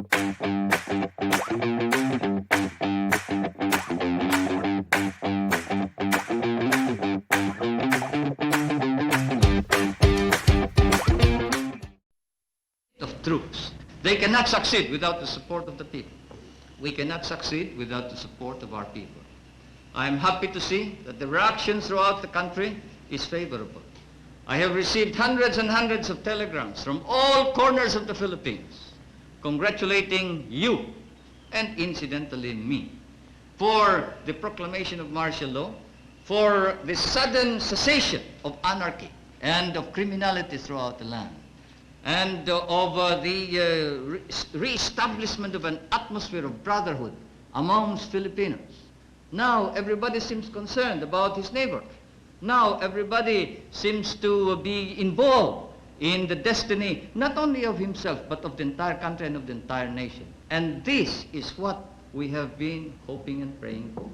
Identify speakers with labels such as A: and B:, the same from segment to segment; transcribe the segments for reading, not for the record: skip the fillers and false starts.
A: Of troops. They cannot succeed without the support of the people. We cannot succeed without the support of our people. I am happy to see that the reaction throughout the country is favorable. I have received hundreds and hundreds of telegrams from all corners of the Philippines congratulating you and incidentally me for the proclamation of martial law, for the sudden cessation of anarchy and of criminality throughout the land, and of the re-establishment of an atmosphere of brotherhood amongst Filipinos. Now everybody seems concerned about his neighbor. Now everybody seems to be involved in the destiny not only of himself but of the entire country and of the entire nation. And this is what we have been hoping and praying for.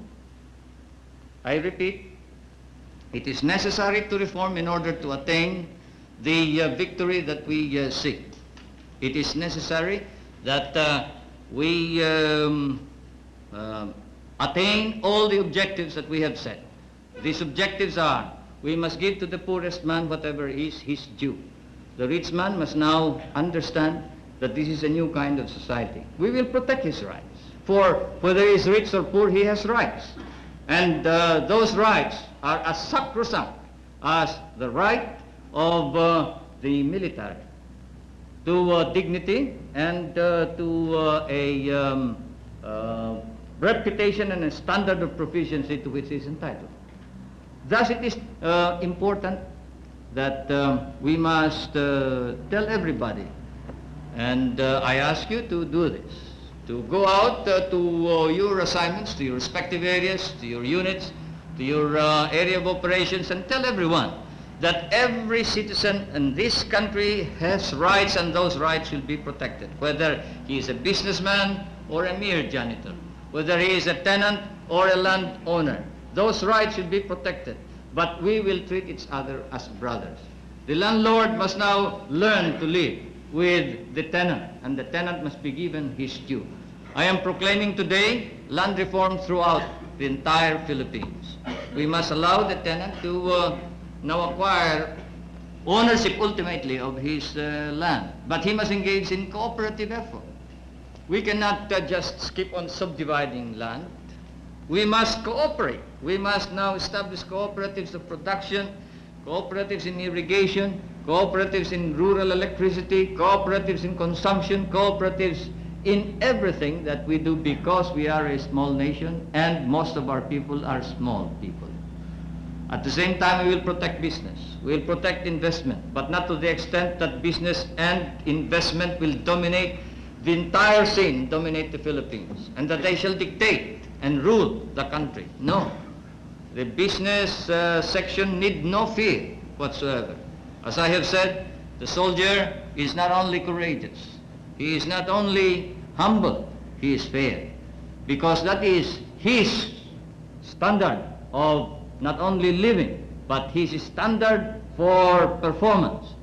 A: I repeat, it is necessary to reform in order to attain the victory that we seek. It is necessary that we attain all the objectives that we have set. These objectives are, we must give to the poorest man whatever is his due. The rich man must now understand that this is a new kind of society. We will protect his rights. For whether he is rich or poor, he has rights. And those rights are as sacrosanct as the right of the military to dignity and to a reputation and a standard of proficiency to which he is entitled. Thus it is important that we must tell everybody, and I ask you to do this, to go out to your assignments, to your respective areas, to your units, to your area of operations, and tell everyone that every citizen in this country has rights, and those rights will be protected, whether he is a businessman or a mere janitor, whether he is a tenant or a landowner. Those rights will be protected, but we will treat each other as brothers. The landlord must now learn to live with the tenant, and the tenant must be given his due. I am proclaiming today land reform throughout the entire Philippines. We must allow the tenant to now acquire ownership ultimately of his land, but he must engage in cooperative effort. We cannot just skip on subdividing land. We must cooperate. We must now establish cooperatives of production, cooperatives in irrigation, cooperatives in rural electricity, cooperatives in consumption, cooperatives in everything that we do, because we are a small nation and most of our people are small people. At the same time, we will protect business. We will protect investment, but not to the extent that business and investment will dominate the entire scene, dominate the Philippines, and that they shall dictate and rule the country. No. The business section need no fear whatsoever. As I have said, the soldier is not only courageous, he is not only humble, he is fair, because that is his standard of not only living, but his standard for performance.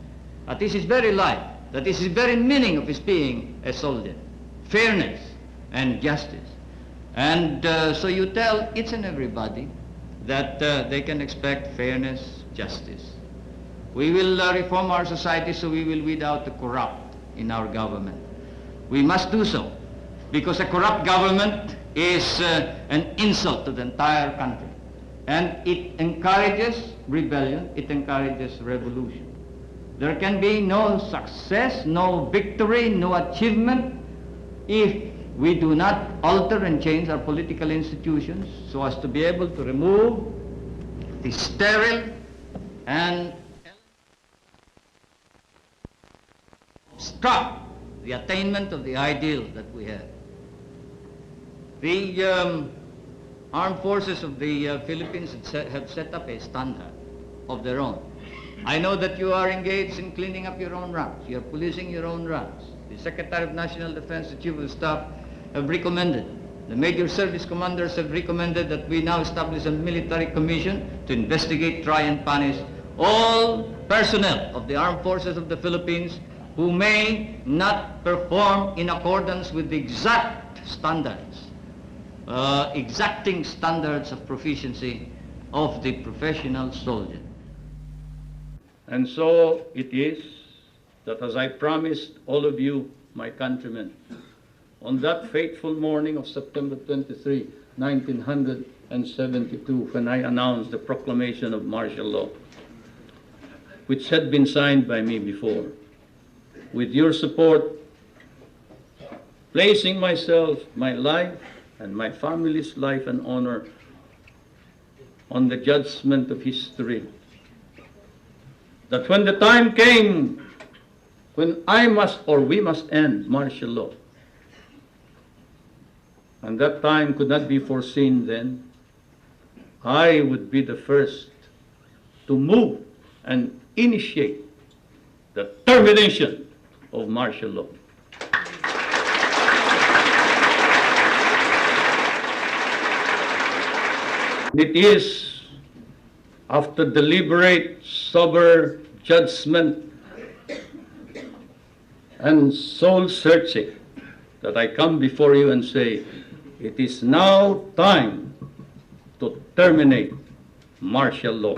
A: That is his very life. That is the very meaning of his being a soldier. Fairness and justice. And so you tell each and everybody that they can expect fairness, justice. We will reform our society so we will weed out the corrupt in our government. We must do so, because a corrupt government is an insult to the entire country. And it encourages rebellion, it encourages revolution. There can be no success, no victory, no achievement if we do not alter and change our political institutions so as to be able to remove the sterile and obstruct the attainment of the ideal that we have. The armed forces of the Philippines have set up a standard of their own. I know that you are engaged in cleaning up your own ranks. You are policing your own ranks. The Secretary of National Defense, the Chief of Staff have recommended, the major service commanders have recommended that we now establish a military commission to investigate, try and punish all personnel of the armed forces of the Philippines who may not perform in accordance with the exact standards, exacting standards of proficiency of the professional soldier.
B: And so it is that, as I promised all of you, my countrymen, on that fateful morning of September 23, 1972, when I announced the proclamation of martial law, which had been signed by me before, with your support, placing myself, my life, and my family's life and honor on the judgment of history, that when the time came when I must, or we must end martial law, and that time could not be foreseen then, I would be the first to move and initiate the termination of martial law. It is after deliberate, sober judgment and soul-searching that I come before you and say, it is now time to terminate martial law.